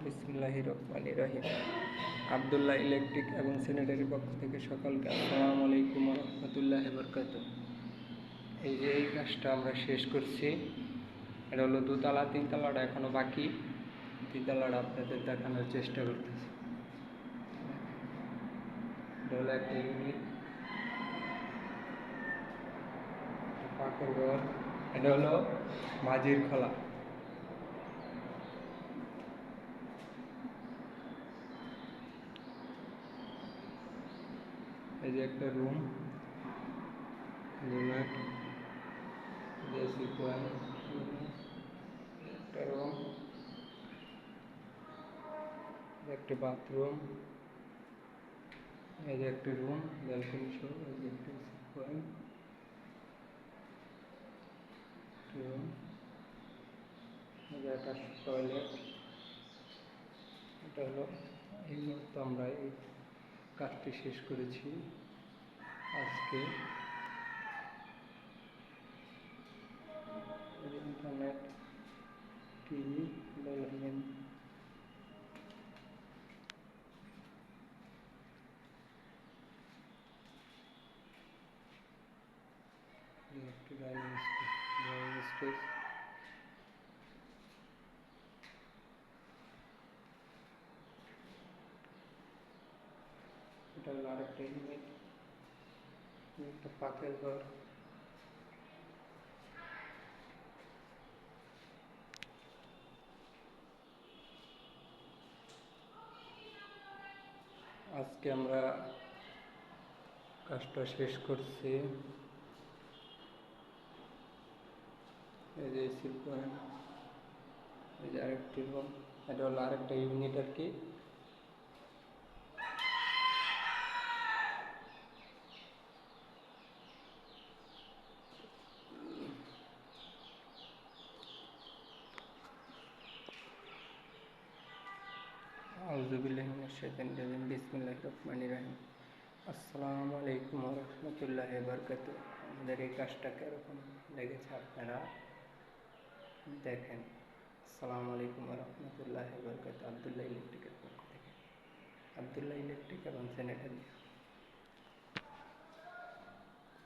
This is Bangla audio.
বিসমিল্লাহির রহমানির রহিম। আবদুল্লাহ ইলেকট্রিক এবং স্যানিটারি পক্ষ থেকে সকলকে আসসালামু আলাইকুম ওয়া রাহমাতুল্লাহি ওয়া বারাকাতুহু। এই যে এই কাজটা আমরা শেষ করছি, এটা হলো দোতলা, তিনতলাটা এখনো বাকি। তিনতলাটা আপনাদের দেখানোর চেষ্টা করতেছি। এটা হলো একটা ইউনিট, পাকের ঘর। এটা হলো মাঝির খোলা। এই যে একটা রুম, একটা রুম, একটা বাথরুম, এই যে একটা রুম, ব্যালকনি সহ, এই যে একটা পয়েন্ট রুম, এই যে একটা টয়লেট। এটা হলো এই মুহূর্তে আমরা এই কাজটি শেষ করেছি আজকে। ইন্টারনেট, টিভি, ডেভেলপমেন্ট, একটি ডাইনিং স্পেস। এটা হলো আরেকটা ইউনিট, একটা পাকের ঘর। আজকে আমরা কাজটা শেষ করছি। এই যে এসি পয়েন্ট, এই যে আরেকটি রুম, এটা হলো আরেকটা ইউনিট আর কি। আউযুবিল্লাহি মিনাশ শাইতানির রাজিম। বিসমিল্লাহির রহমানির রহিম। আসসালামু আলাইকুম ওয়া রাহমাতুল্লাহি ওয়া বারাকাতুহু। আমাদের এই কাজটা কিরকম লেগেছে আপনারা দেখেন। আসসালামু আলাইকুম ওয়া রাহমাতুল্লাহি ওয়া বারাকাতুহু। আবদুল্লাহ ইলেকট্রিকের পক্ষ থেকে, আবদুল্লাহ ইলেকট্রিক এবং স্যানিটারি।